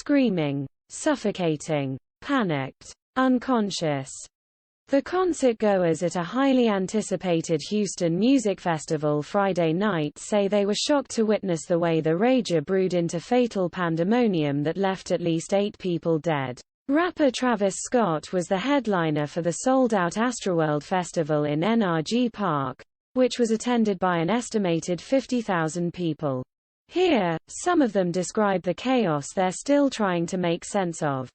screaming, suffocating, panicked, unconscious. The concertgoers at a highly anticipated Houston music festival Friday night say they were shocked to witness the way the rager brewed into fatal pandemonium that left at least 8 people dead. Rapper Travis Scott was the headliner for the sold-out Astroworld Festival in NRG Park, which was attended by an estimated 50,000 people. Here, some of them describe the chaos they're still trying to make sense of.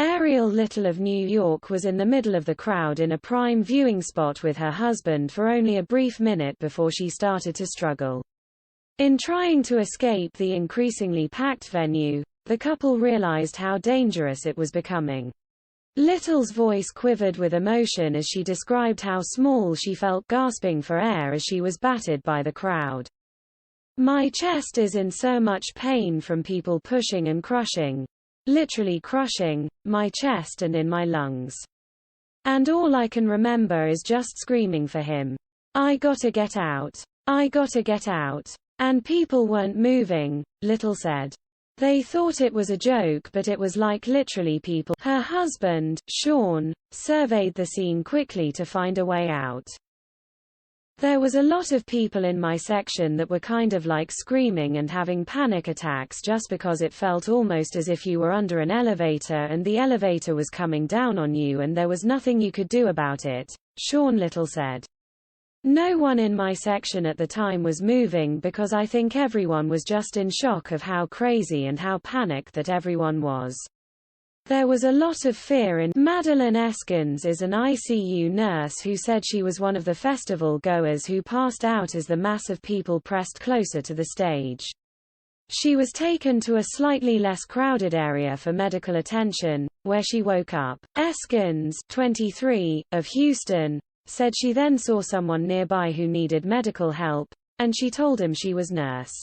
Ariel Little of New York was in the middle of the crowd in a prime viewing spot with her husband for only a brief minute before she started to struggle. In trying to escape the increasingly packed venue, the couple realized how dangerous it was becoming. Little's voice quivered with emotion as she described how small she felt gasping for air as she was battered by the crowd. "My chest is in so much pain from people pushing and crushing. Literally crushing my chest and in my lungs. And all I can remember is just screaming for him. I gotta get out. I gotta get out. And people weren't moving," Little said. "They thought it was a joke, but it was like literally people." Her husband, Sean, surveyed the scene quickly to find a way out. "There was a lot of people in my section that were kind of like screaming and having panic attacks just because it felt almost as if you were under an elevator and the elevator was coming down on you and there was nothing you could do about it," Sean Little said. "No one in my section at the time was moving because I think everyone was just in shock of how crazy and how panicked that everyone was. There was a lot of fear in." Madeline Eskins is an ICU nurse who said she was one of the festival goers who passed out as the mass of people pressed closer to the stage. She was taken to a slightly less crowded area for medical attention, where she woke up. Eskins, 23, of Houston, said she then saw someone nearby who needed medical help, and she told him she was nurse.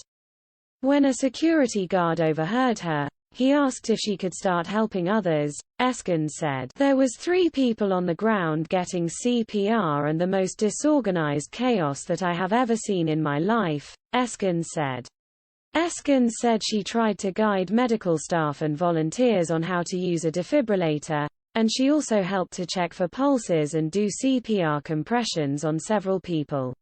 When a security guard overheard her, he asked if she could start helping others. Eskins said, "There was 3 people on the ground getting CPR and the most disorganized chaos that I have ever seen in my life," Eskins said. Eskins said she tried to guide medical staff and volunteers on how to use a defibrillator, and she also helped to check for pulses and do CPR compressions on several people.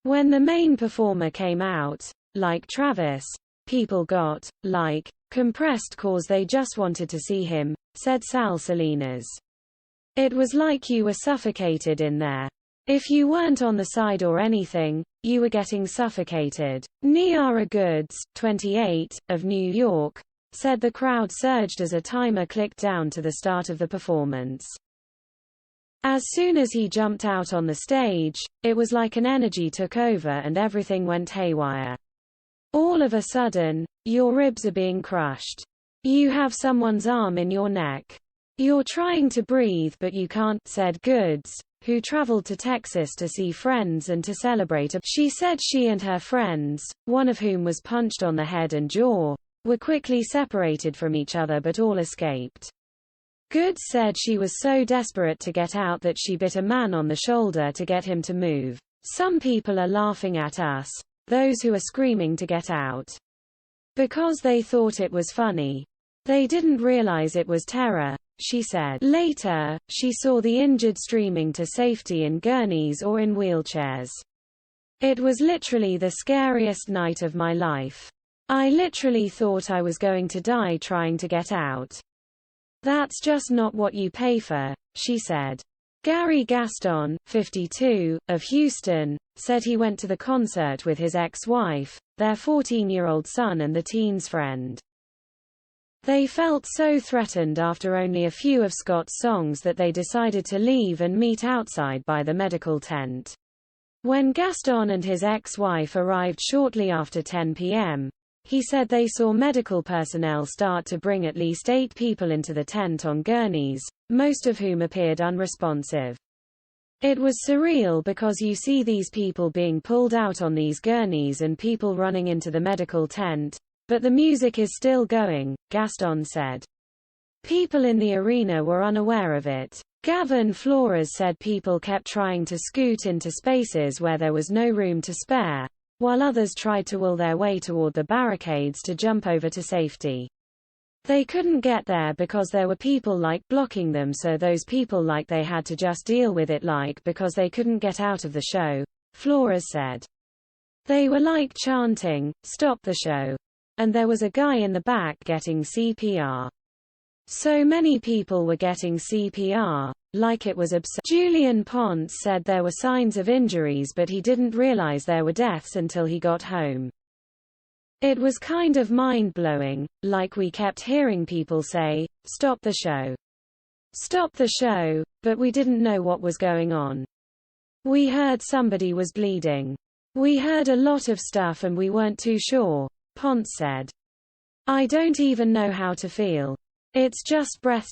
When the main performer came out, like Travis, people got, like, compressed cause they just wanted to see him, said Sal Salinas. "It was like you were suffocated in there. If you weren't on the side or anything, you were getting suffocated." Niara Goods, 28, of New York, said the crowd surged as a timer clicked down to the start of the performance. "As soon as he jumped out on the stage, it was like an energy took over and everything went haywire. All of a sudden, your ribs are being crushed. You have someone's arm in your neck. You're trying to breathe but you can't," said Goods, who traveled to Texas to see friends and to celebrate. She said she and her friends, one of whom was punched on the head and jaw, were quickly separated from each other but all escaped. Goods said she was so desperate to get out that she bit a man on the shoulder to get him to move. "Some people are laughing at us, those who are screaming to get out, because they thought it was funny. They didn't realize it was terror," she said. Later, she saw the injured streaming to safety in gurneys or in wheelchairs. "It was literally the scariest night of my life. I literally thought I was going to die trying to get out. That's just not what you pay for," she said. Gary Gaston, 52, of Houston, said he went to the concert with his ex-wife, their 14-year-old son and the teen's friend. They felt so threatened after only a few of Scott's songs that they decided to leave and meet outside by the medical tent. When Gaston and his ex-wife arrived shortly after 10 p.m., he said they saw medical personnel start to bring at least 8 people into the tent on gurneys, most of whom appeared unresponsive. "It was surreal because you see these people being pulled out on these gurneys and people running into the medical tent, but the music is still going," Gaston said. People in the arena were unaware of it. Gavin Flores said people kept trying to scoot into spaces where there was no room to spare, while others tried to will their way toward the barricades to jump over to safety. They couldn't get there because there were people blocking them, so those people they had to just deal with it because they couldn't get out of the show, Flores said. They were chanting, "Stop the show." And there was a guy in the back getting CPR. So many people were getting CPR, it was absurd. Julian Ponce said there were signs of injuries, but he didn't realize there were deaths until he got home. It was kind of mind-blowing, we kept hearing people say, "Stop the show. Stop the show," but we didn't know what was going on. We heard somebody was bleeding. We heard a lot of stuff and we weren't too sure, Ponce said. I don't even know how to feel. It's just breath.